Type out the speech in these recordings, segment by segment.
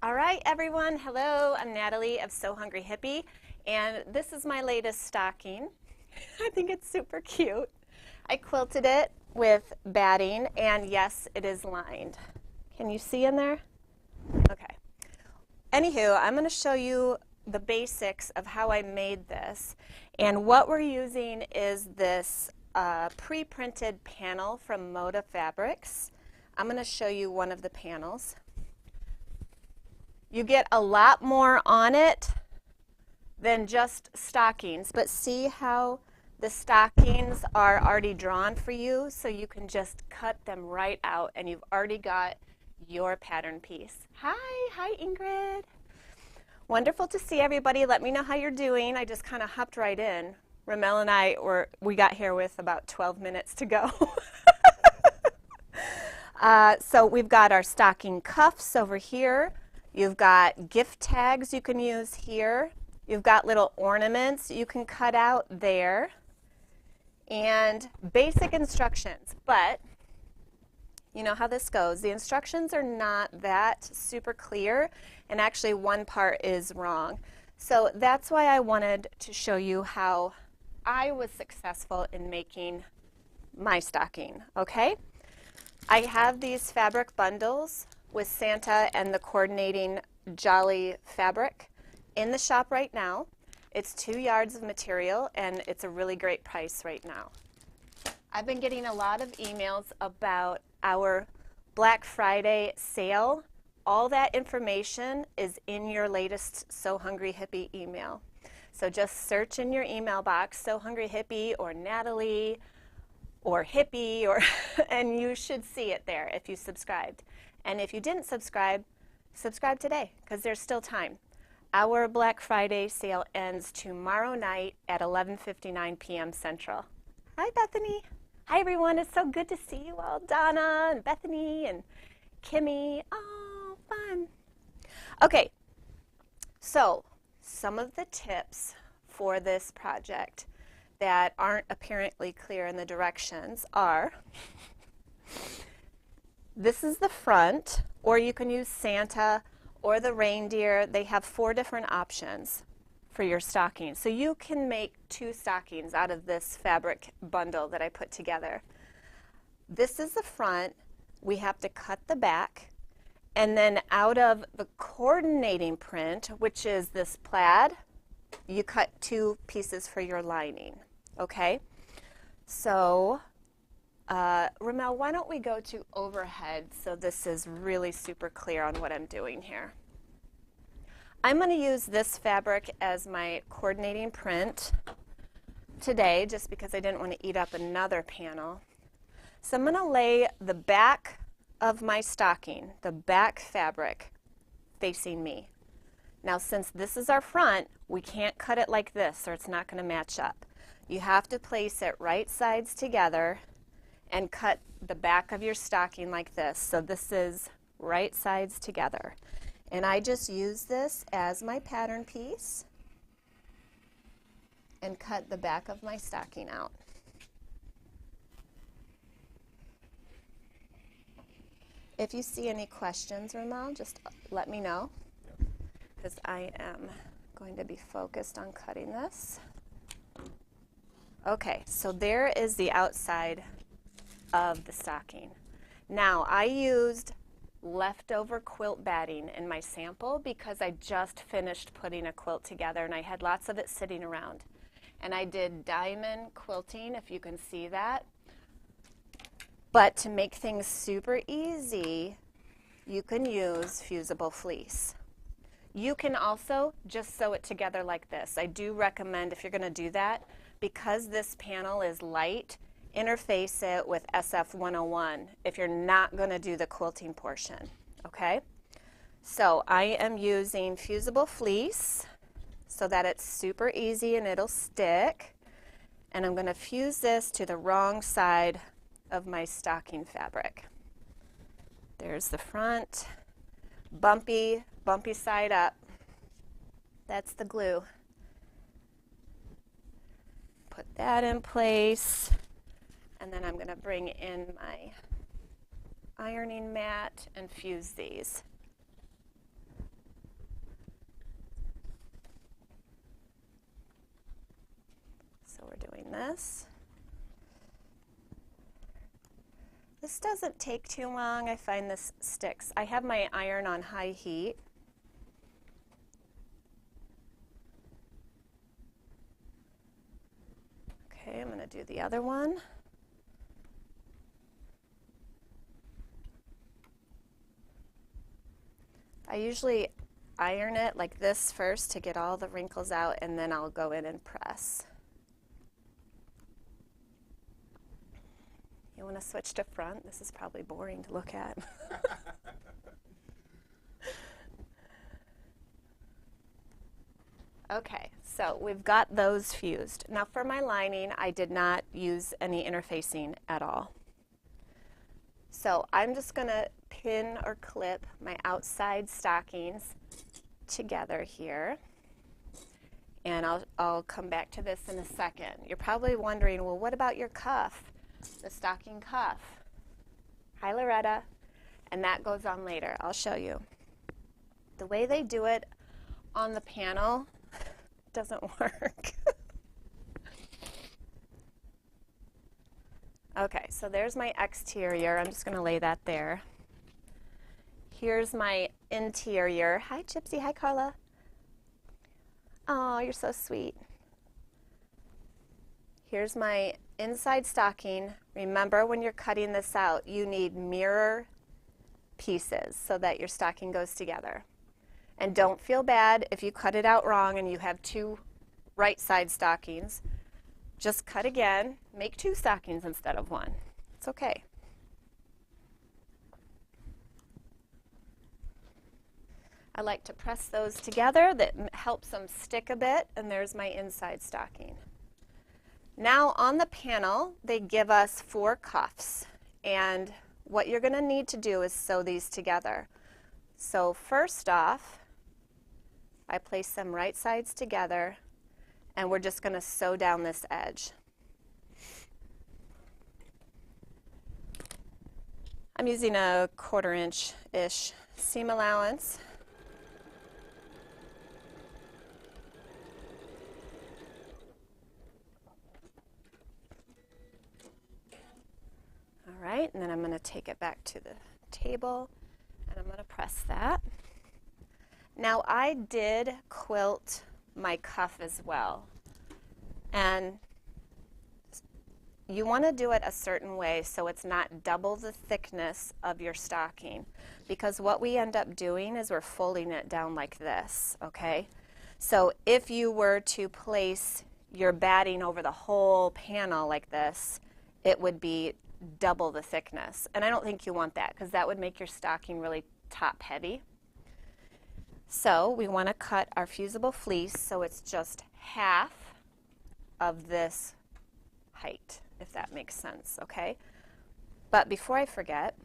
All right, everyone. Hello, I'm Natalie of So Hungry Hippie, and this is my latest stocking. I think it's super cute. I quilted it with batting, and yes, it is lined. Can you see in there? Okay. Anywho, I'm going to show you the basics of how I made this, and what we're using is this pre-printed panel from Moda Fabrics. I'm going to show you one of the panels. You get a lot more on it than just stockings, but see how the stockings are already drawn for you, so you can just cut them right out and you've already got your pattern piece. Hi Ingrid. Wonderful to see everybody. Let me know how you're doing. I just kind of hopped right in. Ramel and we got here with about 12 minutes to go. So we've got our stocking cuffs over here. You've got gift tags you can use here. You've got little ornaments you can cut out there. And basic instructions, but you know how this goes. The instructions are not that super clear, and actually one part is wrong. So that's why I wanted to show you how I was successful in making my stocking, okay? I have these fabric bundles with Santa and the coordinating Jolly fabric in the shop right now. It's 2 yards of material and it's a really great price right now. I've been getting a lot of emails about our Black Friday sale. All that information is in your latest So Hungry Hippie email. So just search in your email box, So Hungry Hippie or Natalie or Hippie, and you should see it there if you subscribed. And if you didn't subscribe, subscribe today because there's still time. Our Black Friday sale ends tomorrow night at 11:59 p.m. Central. Hi, Bethany. Hi, everyone. It's so good to see you all. Donna and Bethany and Kimmy. Oh, fun. Okay, so some of the tips for this project that aren't apparently clear in the directions are this is the front, or you can use Santa or the reindeer. They have 4 different options for your stocking. So you can make 2 stockings out of this fabric bundle that I put together. This is the front. We have to cut the back. And then out of the coordinating print, which is this plaid, you cut 2 pieces for your lining. Okay? So Ramel, why don't we go to overhead so this is really super clear on what I'm doing here. I'm going to use this fabric as my coordinating print today just because I didn't want to eat up another panel. So I'm going to lay the back of my stocking, the back fabric, facing me. Now since this is our front, we can't cut it like this or it's not going to match up. You have to place it right sides together and cut the back of your stocking like this. So this is right sides together. And I just use this as my pattern piece and cut the back of my stocking out. If you see any questions, Ramel, just let me know because I am going to be focused on cutting this. Okay, so there is the outside of the stocking. Now I used leftover quilt batting in my sample because I just finished putting a quilt together and I had lots of it sitting around. And I did diamond quilting, if you can see that. But to make things super easy, you can use fusible fleece. You can also just sew it together like this. I do recommend, if you're going to do that, because this panel is light, interface it with SF 101 if you're not going to do the quilting portion, okay? So I am using fusible fleece so that it's super easy and it'll stick. And I'm going to fuse this to the wrong side of my stocking fabric. There's the front, bumpy side up. That's the glue. Put that in place. And then I'm going to bring in my ironing mat and fuse these. iron this. This doesn't take too long. I find this sticks. I have my iron on high heat. Okay, I'm going to do the other one. I usually iron it like this first to get all the wrinkles out, and then I'll go in and press. You want to switch to front? This is probably boring to look at. Okay, so we've got those fused. Now for my lining, I did not use any interfacing at all. So I'm just going to pin or clip my outside stockings together here. And I'll come back to this in a second. You're probably wondering, well, what about your cuff? The stocking cuff. Hi, Loretta. And that goes on later. I'll show you. The way they do it on the panel doesn't work. Okay, so there's my exterior. I'm just going to lay that there. Here's my interior. Hi, Gypsy. Hi, Carla. Oh, you're so sweet. Here's my inside stocking. Remember, when you're cutting this out, you need mirror pieces so that your stocking goes together. And don't feel bad if you cut it out wrong and you have two right side stockings. Just cut again. Make two stockings instead of one. It's okay. I like to press those together. That helps them stick a bit. And there's my inside stocking. Now on the panel, they give us 4 cuffs. And what you're going to need to do is sew these together. So first off, I place them right sides together, and we're just going to sew down this edge. I'm using a 1/4 inch-ish seam allowance. All right, and then I'm going to take it back to the table, and I'm going to press that. Now I did quilt my cuff as well, and you want to do it a certain way so it's not double the thickness of your stocking, because what we end up doing is we're folding it down like this, okay? So if you were to place your batting over the whole panel like this, it would be double the thickness, and I don't think you want that because that would make your stocking really top heavy. So we want to cut our fusible fleece so it's just half of this height, if that makes sense, okay? But before I forget,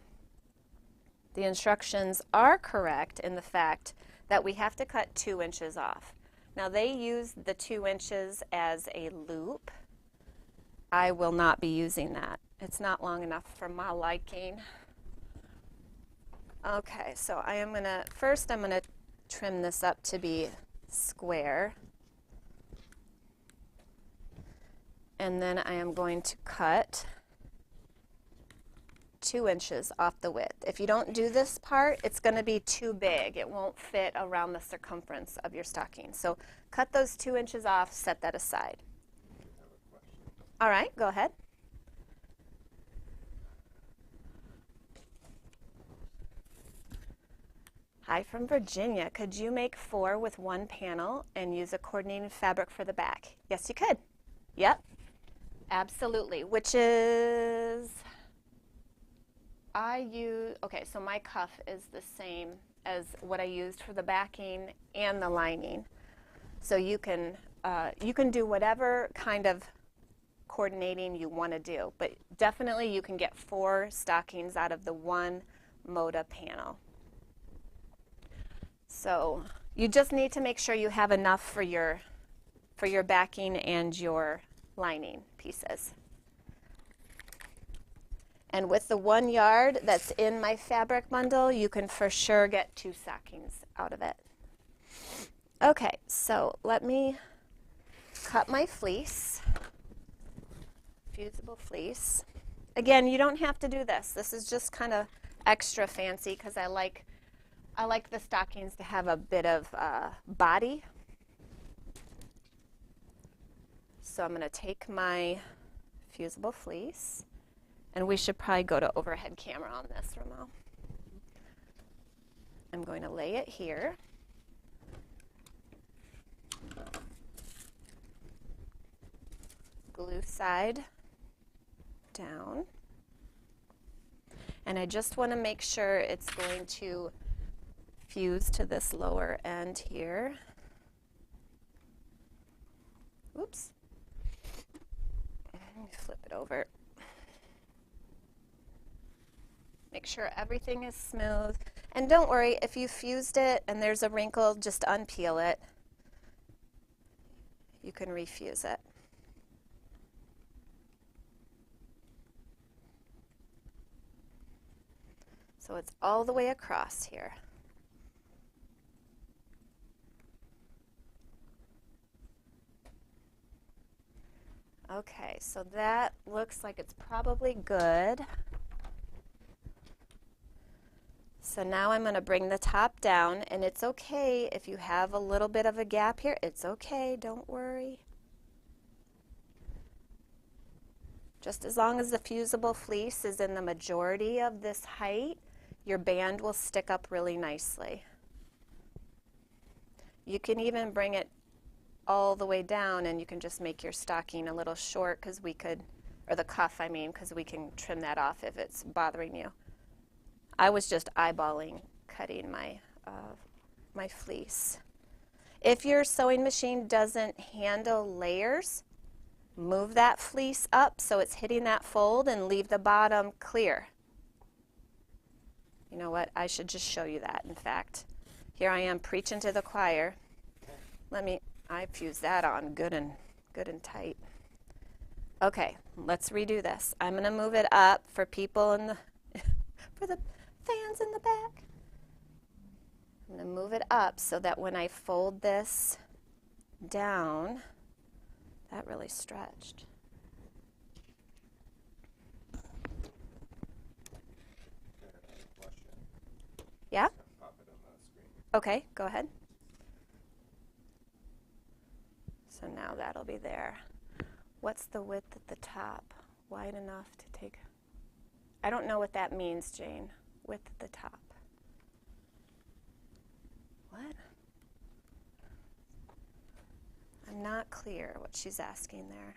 the instructions are correct in the fact that we have to cut 2 inches off. Now they use the 2 inches as a loop. I will not be using that. It's not long enough for my liking. Okay, so I'm going to trim this up to be square. And then I am going to cut 2 inches off the width. If you don't do this part, it's going to be too big. It won't fit around the circumference of your stocking. So cut those 2 inches off, set that aside. All right, go ahead. Hi from Virginia. Could you make 4 with 1 panel and use a coordinating fabric for the back? Yes, you could. Yep, absolutely. Which is, okay, so my cuff is the same as what I used for the backing and the lining. So you can do whatever kind of coordinating you want to do, but definitely you can get 4 stockings out of the 1 Moda panel. So you just need to make sure you have enough for your backing and your lining pieces. And with the 1 yard that's in my fabric bundle, you can for sure get 2 stockings out of it. Okay, so let me cut my fleece. fusible fleece. Again, you don't have to do this. This is just kind of extra fancy because I like the stockings to have a bit of body. So I'm going to take my fusible fleece, and we should probably go to overhead camera on this, Ramon. I'm going to lay it here. Glue side down. And I just want to make sure it's going to fuse to this lower end here. Oops. Let me flip it over. Make sure everything is smooth. And don't worry, if you fused it and there's a wrinkle, just unpeel it. You can refuse it. So it's all the way across here. Okay, so that looks like it's probably good. So now I'm going to bring the top down, and it's okay if you have a little bit of a gap here. It's okay, don't worry. Just as long as the fusible fleece is in the majority of this height, your band will stick up really nicely. You can even bring it all the way down, and you can just make your stocking a little short because we could, or the cuff I mean, because we can trim that off if it's bothering you. I was just eyeballing cutting my my fleece. If your sewing machine doesn't handle layers, move that fleece up so it's hitting that fold and leave the bottom clear. You know what? I should just show you that. In fact, here I am preaching to the choir. I fuse that on good and tight. Okay, let's redo this. I'm going to move it up for people in the for the fans in the back. I'm going to move it up so that when I fold this down, that really stretched. Yeah? Okay, go ahead. So now that'll be there. What's the width at the top? Wide enough to take... I don't know what that means, Jane. Width at the top. What? I'm not clear what she's asking there.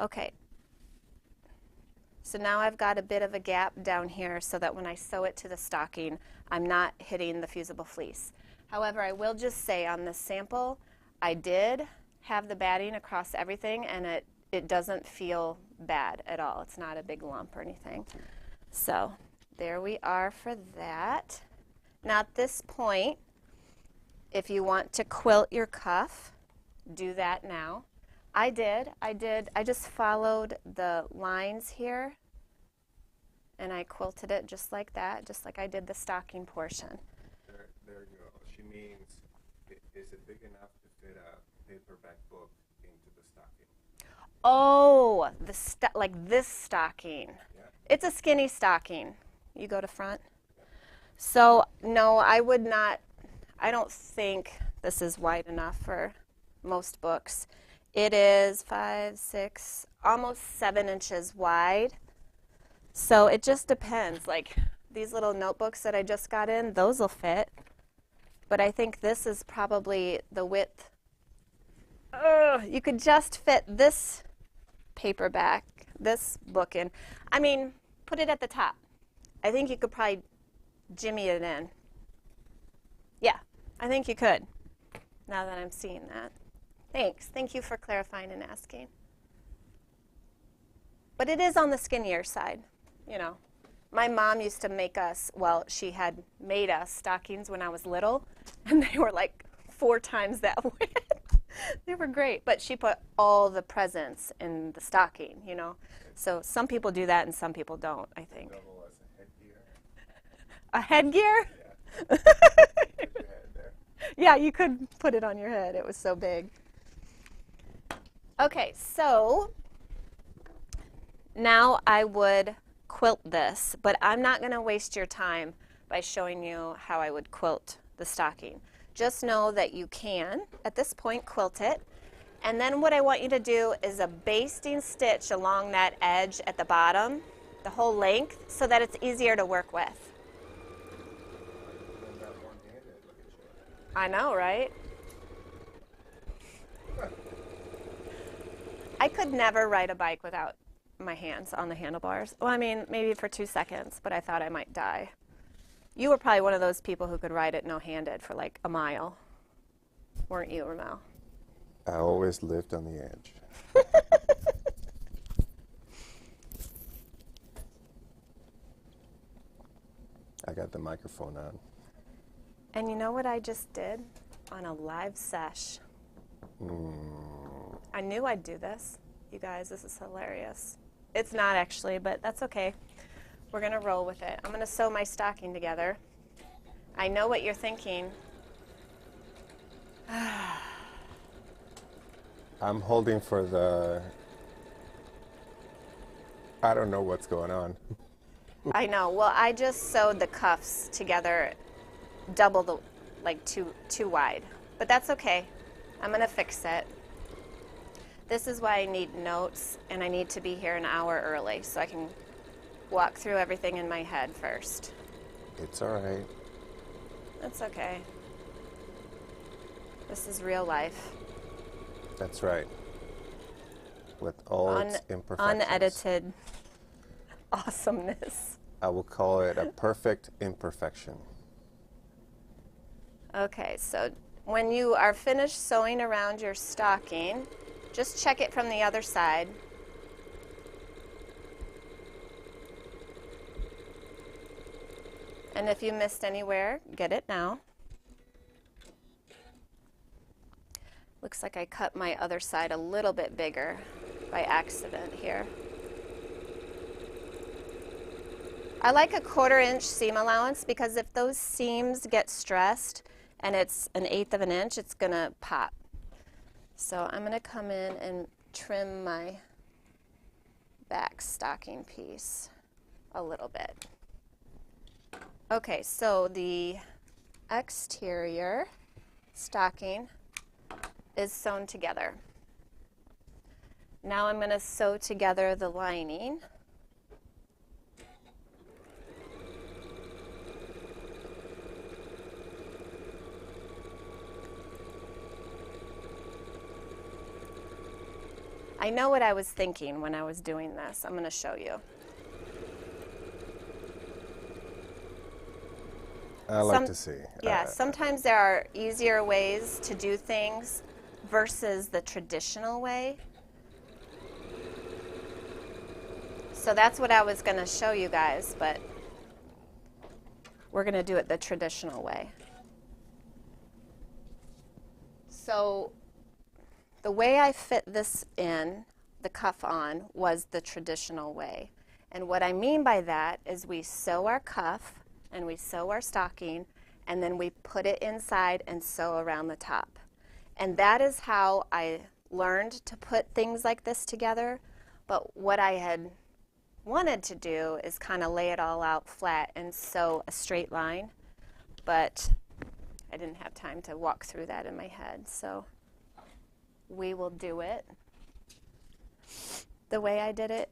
Okay. So now I've got a bit of a gap down here so that when I sew it to the stocking, I'm not hitting the fusible fleece. However, I will just say on this sample, I did have the batting across everything, and it doesn't feel bad at all. It's not a big lump or anything. So there we are for that. Now at this point, if you want to quilt your cuff, do that now. I just followed the lines here, and I quilted it just like that, just like I did the stocking portion. There you go. She means, is it big enough to fit a paperback book into the stocking? Oh, like this stocking. Yeah. It's a skinny stocking. You go to front. Yeah. So no, I would not. I don't think this is wide enough for most books. It is 5, 6, almost 7 inches wide. So it just depends. Like these little notebooks that I just got in, those will fit. But I think this is probably the width. You could just fit this paperback, this book in. I mean, put it at the top. I think you could probably jimmy it in. Yeah, I think you could, now that I'm seeing that. Thanks. Thank you for clarifying and asking. But it is on the skinnier side, you know. My mom used to make us, well, she had made us stockings when I was little, and they were like 4 times that width. They were great, but she put all the presents in the stocking, you know. So some people do that and some people don't, I think. Double as a headgear. A headgear? Yeah. Put your head there. Yeah, you could put it on your head. It was so big. Okay, so now I would quilt this, but I'm not going to waste your time by showing you how I would quilt the stocking. Just know that you can, at this point, quilt it. And then what I want you to do is a basting stitch along that edge at the bottom, the whole length, so that it's easier to work with. I know, right? I could never ride a bike without my hands on the handlebars. Well, I mean, maybe for 2 seconds, but I thought I might die. You were probably one of those people who could ride it no-handed for like a mile, weren't you, Ramel? I always lived on the edge. I got the microphone on. And you know what I just did on a live sesh? I knew I'd do this. You guys, this is hilarious. It's not actually, but that's okay. We're going to roll with it. I'm going to sew my stocking together. I know what you're thinking. I'm holding for the... I don't know what's going on. I know. Well, I just sewed the cuffs together, double the, like too wide. But that's okay. I'm going to fix it. This is why I need notes, and I need to be here an hour early so I can walk through everything in my head first. It's all right. That's okay. This is real life. That's right. With all its imperfections. Unedited awesomeness. I will call it a perfect imperfection. Okay, so when you are finished sewing around your stocking, just check it from the other side. And if you missed anywhere, get it now. Looks like I cut my other side a little bit bigger by accident here. I like a 1/4 inch seam allowance because if those seams get stressed and it's 1/8 of an inch, it's gonna pop. So I'm gonna come in and trim my back stocking piece a little bit. Okay, so the exterior stocking is sewn together. Now I'm going to sew together the lining. I know what I was thinking when I was doing this. I'm going to show you. I like to see. Yeah, sometimes there are easier ways to do things versus the traditional way. So that's what I was going to show you guys, but we're going to do it the traditional way. So the way I fit this in, the cuff on, was the traditional way. And what I mean by that is we sew our cuff and we sew our stocking, and then we put it inside and sew around the top. And that is how I learned to put things like this together. But what I had wanted to do is kind of lay it all out flat and sew a straight line. But I didn't have time to walk through that in my head. So we will do it the way I did it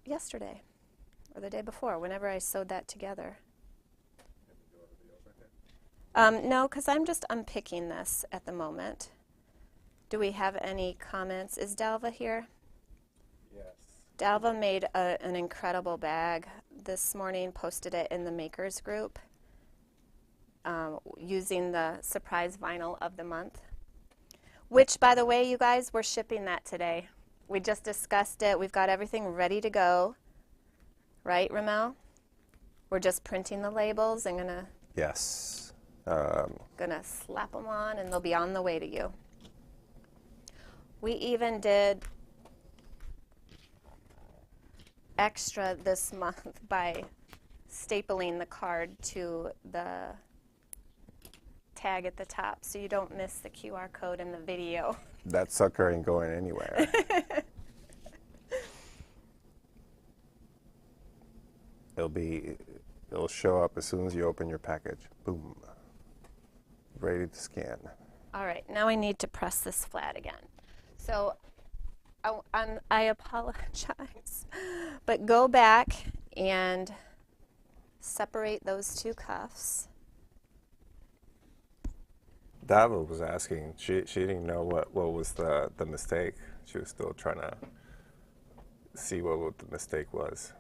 yesterday or the day before, whenever I sewed that together. No, because I'm just unpicking this at the moment. Do we have any comments? Is Dalva here? Yes. Dalva made an incredible bag this morning, posted it in the makers group using the surprise vinyl of the month, which, by the way, you guys, we're shipping that today. We just discussed it. We've got everything ready to go. Right, Ramel? We're just printing the labels and Yes. gonna slap them on, and they'll be on the way to you. We even did extra this month by stapling the card to the tag at the top so you don't miss the QR code in the video. That sucker ain't going anywhere. It'll show up as soon as you open your package. Boom. Ready to scan. All right, now I need to press this flat again. So I apologize, but go back and separate those two cuffs. Dava was asking, she didn't know what was the mistake. She was still trying to see what the mistake was.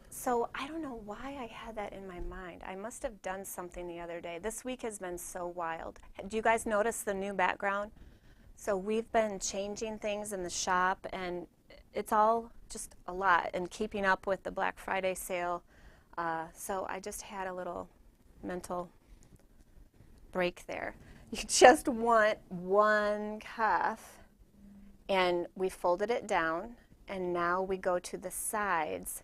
So I don't know why I had that in my mind. I must have done something the other day. This week has been so wild. Do you guys notice the new background? So we've been changing things in the shop, and it's all just a lot, and keeping up with the Black Friday sale. So I just had a little mental break there. You just want one cuff, and we folded it down, and now we go to the sides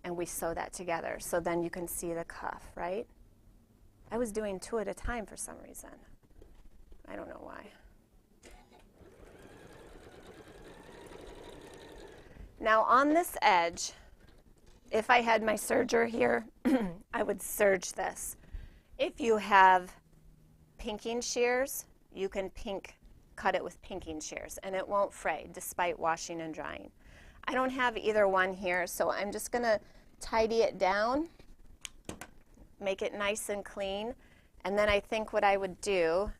and we sew that together, so then you can see the cuff, right? I was doing two at a time for some reason. I don't know why. Now on this edge, if I had my serger here, I would serge this. If you have pinking shears, you can cut it with pinking shears, and it won't fray despite washing and drying. I don't have either one here, so I'm just gonna tidy it down, make it nice and clean, and then I think what I would do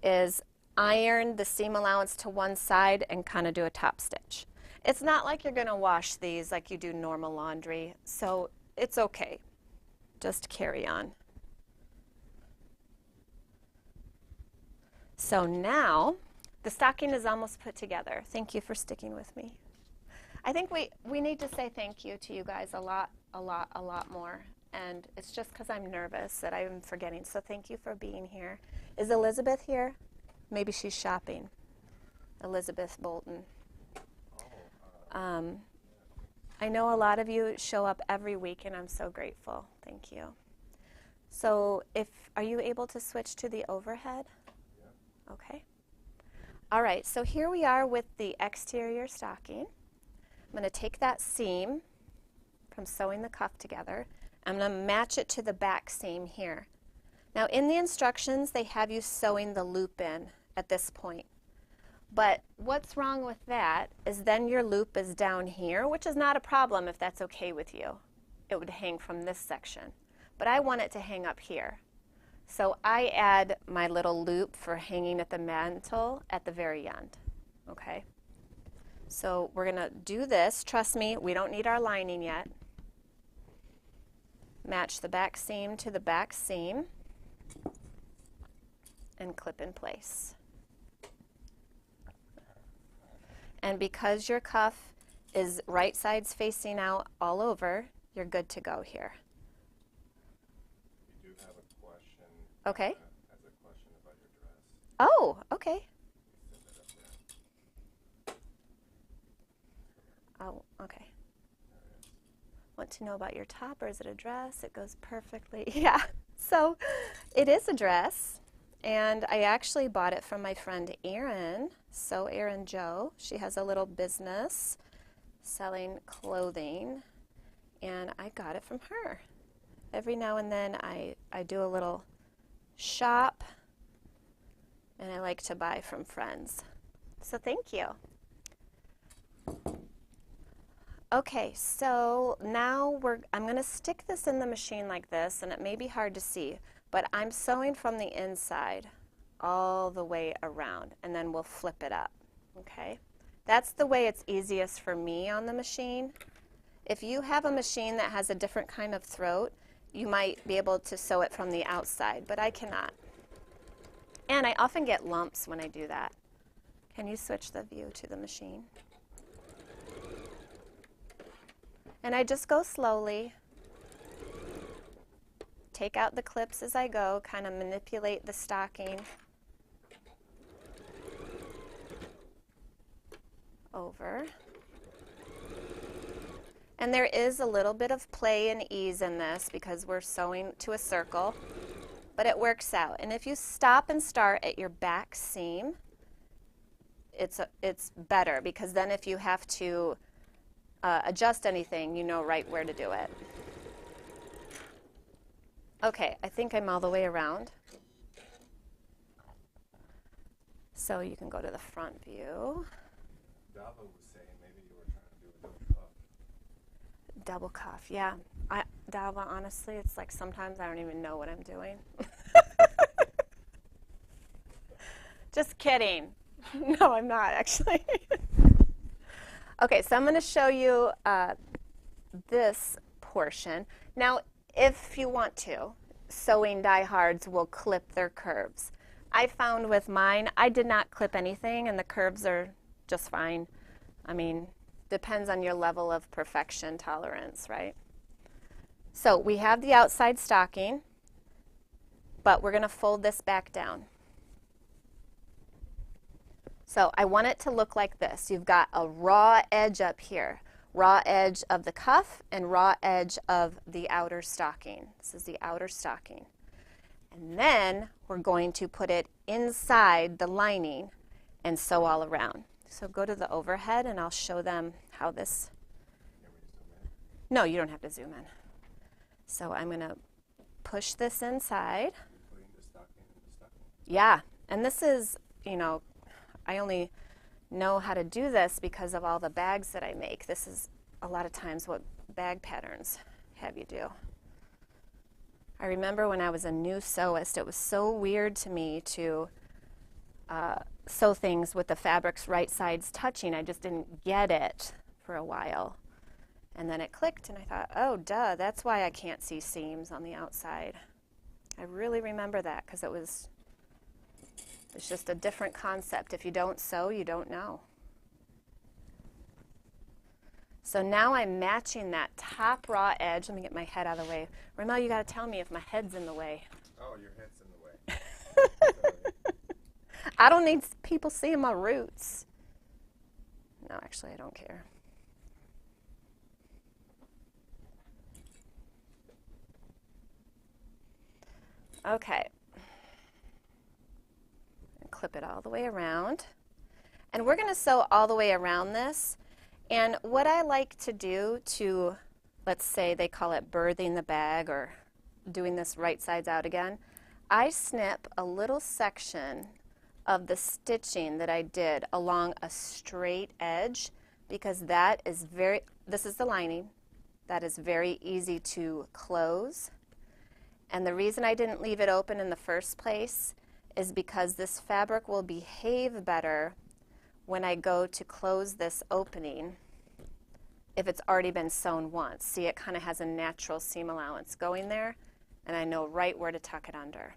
is iron the seam allowance to one side and kind of do a top stitch. It's not like you're gonna wash these like you do normal laundry, so it's okay. Just carry on. So now the stocking is almost put together. Thank you for sticking with me. I think we need to say thank you to you guys a lot more. And it's just because I'm nervous that I'm forgetting. So thank you for being here. Is Elizabeth here? Maybe she's shopping. Elizabeth Bolton. I know a lot of you show up every week, and I'm so grateful. Thank you. So are you able to switch to the overhead? Yeah. Okay. All right, so here we are with the exterior stocking. I'm going to take that seam from sewing the cuff together. I'm going to match it to the back seam here. Now in the instructions, they have you sewing the loop in at this point. But what's wrong with that is then your loop is down here, which is not a problem if that's okay with you. It would hang from this section. But I want it to hang up here. So I add my little loop for hanging at the mantle at the very end. Okay? So we're going to do this. Trust me, we don't need our lining yet. Match the back seam to the back seam and clip in place. And because your cuff is right sides facing out all over, you're good to go here. We do have a question. Okay. Has a question about your dress. Oh, okay. Oh, okay. Want to know about your top, or is it a dress? It goes perfectly. Yeah. So it is a dress, and I actually bought it from my friend Erin. So Erin Joe, she has a little business selling clothing, and I got it from her. Every now and then I do a little shop, and I like to buy from friends. So thank you. Okay, so now I'm going to stick this in the machine like this, and it may be hard to see, but I'm sewing from the inside all the way around, and then we'll flip it up, okay? That's the way it's easiest for me on the machine. If you have a machine that has a different kind of throat, you might be able to sew it from the outside, but I cannot. And I often get lumps when I do that. Can you switch the view to the machine? And I just go slowly, take out the clips as I go, kind of manipulate the stocking over. And there is a little bit of play and ease in this because we're sewing to a circle. but it works out. And if you stop and start at your back seam, it's better, because then if you have to adjust anything, you know right where to do it. Okay, I think I'm all the way around. So you can go to the front view. Dava was saying maybe you were trying to do a double cuff. Double cuff, yeah. Dava, honestly, it's like sometimes I don't even know what I'm doing. Just kidding. No, I'm not, actually. Okay, so I'm going to show you this portion. Now, if you want to, sewing diehards will clip their curves. I found with mine, I did not clip anything, and the curves are just fine. I mean, depends on your level of perfection tolerance, right? So we have the outside stocking, but we're going to fold this back down. So I want it to look like this. You've got a raw edge up here, raw edge of the cuff and raw edge of the outer stocking. This is the outer stocking. And then we're going to put it inside the lining and sew all around. So go to the overhead and I'll show them how this. No, you don't have to zoom in. So I'm going to push this inside. Yeah, and this is, you know, I only know how to do this because of all the bags that I make. This is a lot of times what bag patterns have you do. I remember when I was a new sewist, it was so weird to me to sew things with the fabrics right sides touching. I just didn't get it for a while. And then it clicked and I thought, oh, duh, that's why I can't see seams on the outside. I really remember that because it's just a different concept. If you don't sew, you don't know. So now I'm matching that top raw edge. Let me get my head out of the way. Ramel, you got to tell me if my head's in the way. Oh, your head's in the way. I don't need people seeing my roots. No, actually, I don't care. Okay. Clip it all the way around. And we're going to sew all the way around this. And what I like to do to, let's say they call it birthing the bag or doing this right sides out again, I snip a little section of the stitching that I did along a straight edge, because that is this is the lining, that is very easy to close. And the reason I didn't leave it open in the first place is because this fabric will behave better when I go to close this opening if it's already been sewn once. See, it kind of has a natural seam allowance going there, and I know right where to tuck it under.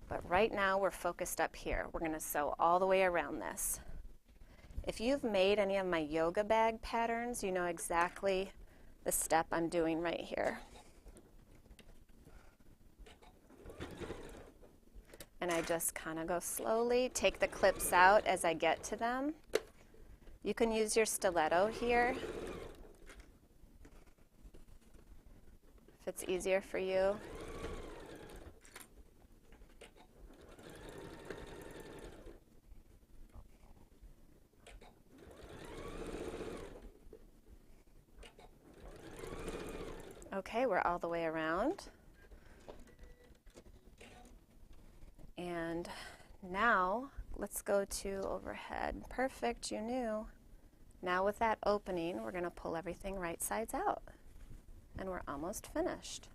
But right now we're focused up here. We're going to sew all the way around this. If you've made any of my yoga bag patterns, you know exactly the step I'm doing right here. And I just kind of go slowly, take the clips out as I get to them. You can use your stiletto here if it's easier for you. Okay, we're all the way around. And now let's go to overhead. Perfect, you knew. Now with that opening, we're going to pull everything right sides out. And we're almost finished.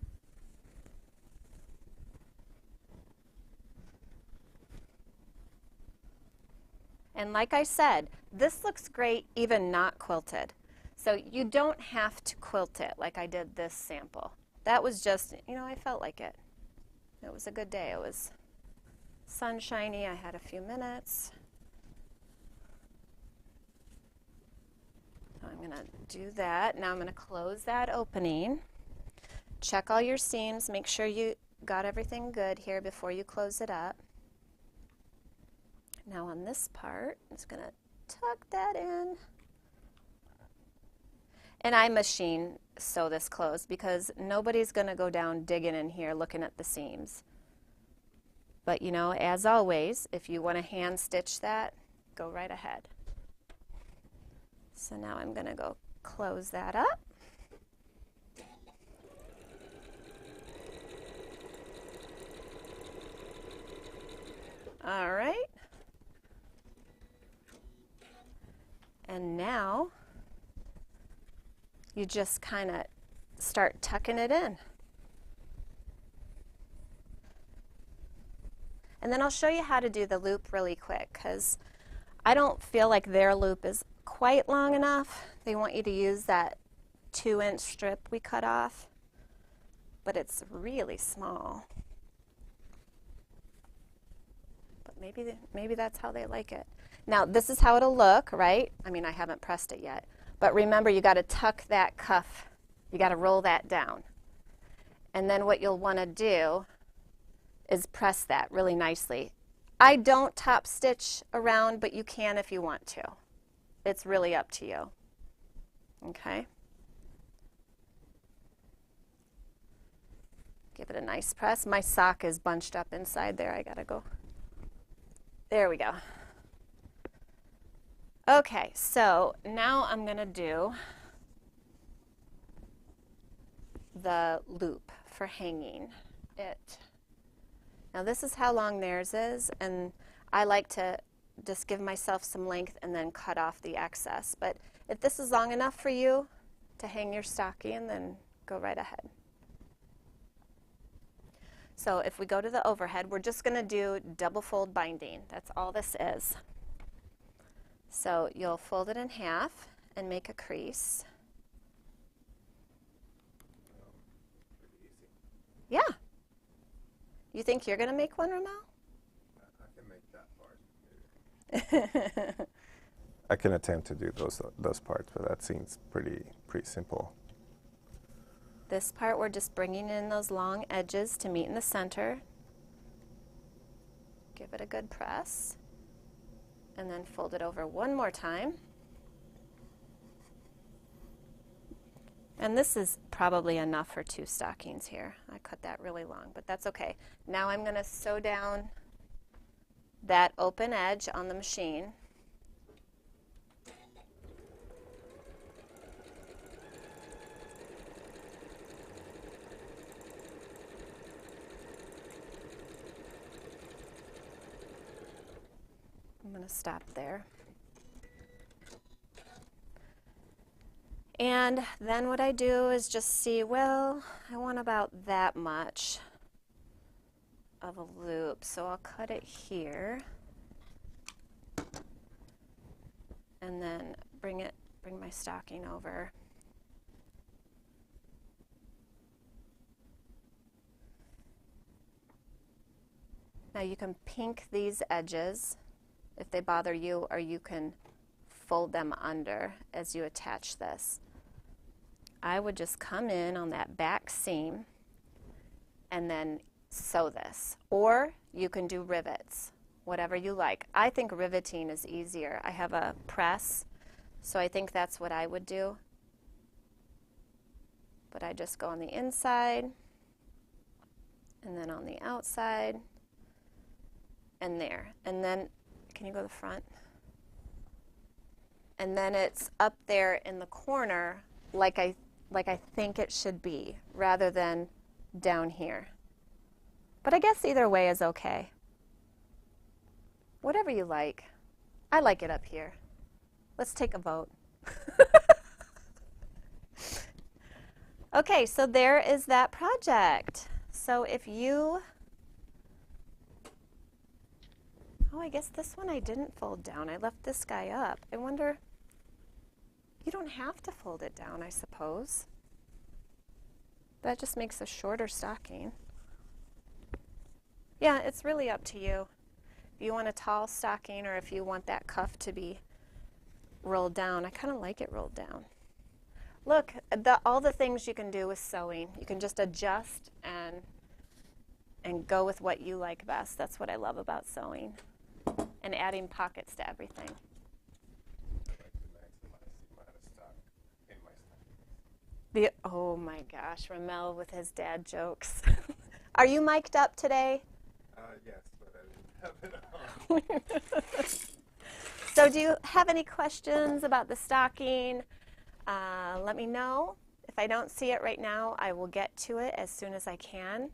And like I said, this looks great even not quilted. So you don't have to quilt it like I did this sample. That was just, you know, I felt like it. It was a good day. It was sunshiny. I had a few minutes. So I'm going to do that. Now I'm going to close that opening. Check all your seams. Make sure you got everything good here before you close it up. Now on this part, I'm just going to tuck that in. And I machine sew this closed because nobody's going to go down digging in here looking at the seams. But you know, as always, if you want to hand stitch that, go right ahead. So now I'm going to go close that up. All right. And now you just kind of start tucking it in. And then I'll show you how to do the loop really quick because I don't feel like their loop is quite long enough. They want you to use that 2-inch strip we cut off, but it's really small. But maybe that's how they like it. Now this is how it'll look, right? I mean, I haven't pressed it yet. But remember, you got to tuck that cuff. You got to roll that down. And then what you'll want to do is press that really nicely. I don't top stitch around, but you can if you want to. It's really up to you. Okay? Give it a nice press. My sock is bunched up inside there. I gotta go. There we go. Okay, so now I'm gonna do the loop for hanging it. Now this is how long theirs is, and I like to just give myself some length and then cut off the excess. But if this is long enough for you to hang your stocking, then go right ahead. So if we go to the overhead, we're just going to do double fold binding. That's all this is. So you'll fold it in half and make a crease. Yeah. You think you're going to make one, Ramel? I can make that part. Maybe. I can attempt to do those parts, but that seems pretty simple. This part, we're just bringing in those long edges to meet in the center. Give it a good press. And then fold it over one more time. And this is probably enough for 2 stockings here. I cut that really long, but that's okay. Now I'm going to sew down that open edge on the machine. I'm going to stop there. And then what I do is just see, well, I want about that much of a loop, so I'll cut it here. And then bring my stocking over. Now you can pink these edges if they bother you, or you can fold them under as you attach this. I would just come in on that back seam and then sew this. Or you can do rivets, whatever you like. I think riveting is easier. I have a press, so I think that's what I would do. But I just go on the inside and then on the outside and there. And then, can you go to the front? And then it's up there in the corner like I think it should be, rather than down here. But I guess either way is okay. Whatever you like. I like it up here. Let's take a vote. Okay, so there is that project. So if you, oh, I guess this one I didn't fold down. I left this guy up. I wonder, you don't have to fold it down, I suppose. That just makes a shorter stocking. Yeah, it's really up to you. If you want a tall stocking or if you want that cuff to be rolled down. I kind of like it rolled down. Look, all the things you can do with sewing. You can just adjust and go with what you like best. That's what I love about sewing. And adding pockets to everything. Oh my gosh, Ramel with his dad jokes. Are you mic'd up today? Yes, but I didn't have it on. So do you have any questions about the stocking? Let me know. If I don't see it right now, I will get to it as soon as I can.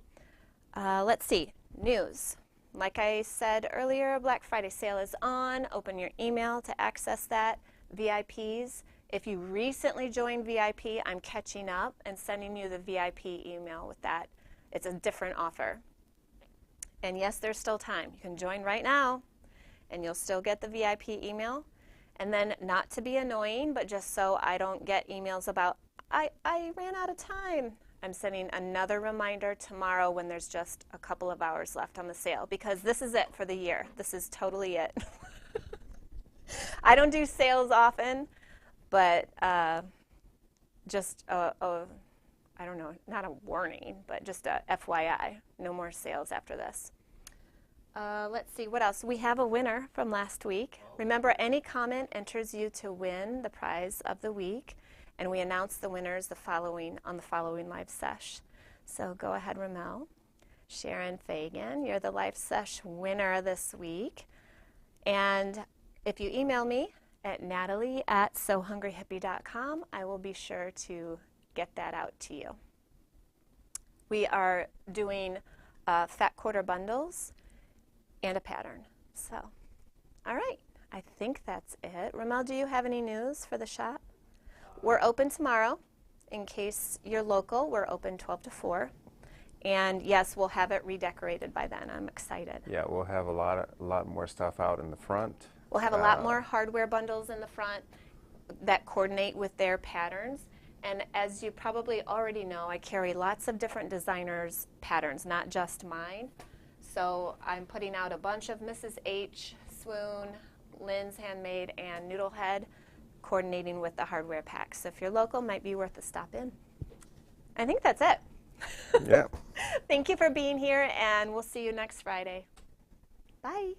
Let's see, news. Like I said earlier, Black Friday sale is on. Open your email to access that. VIPs, if you recently joined VIP, I'm catching up and sending you the VIP email with that. It's a different offer. And yes, there's still time. You can join right now and you'll still get the VIP email. And then, not to be annoying, but just so I don't get emails about, I ran out of time, I'm sending another reminder tomorrow when there's just a couple of hours left on the sale, because this is it for the year. This is totally it. I don't do sales often, but just I don't know, not a warning, but just a FYI. No more sales after this. Let's see, what else? We have a winner from last week. Remember, any comment enters you to win the prize of the week, and we announce the winners on the following live sesh. So go ahead, Ramel. Sharon Fagan, you're the live sesh winner this week. And if you email me at natalie@sohungryhippie.com, I will be sure to get that out to you. We are doing fat quarter bundles and a pattern. So, all right, I think that's it. Ramel, do you have any news for the shop? We're open tomorrow. In case you're local, we're open 12 to 4. And yes, we'll have it redecorated by then. I'm excited. Yeah, we'll have a lot more stuff out in the front. We'll have a lot more hardware bundles in the front that coordinate with their patterns. And as you probably already know, I carry lots of different designers' patterns, not just mine. So I'm putting out a bunch of Mrs. H, Swoon, Lynn's Handmade, and Noodlehead, coordinating with the hardware packs. So if you're local, might be worth a stop in. I think that's it. Yeah. Thank you for being here, and we'll see you next Friday. Bye.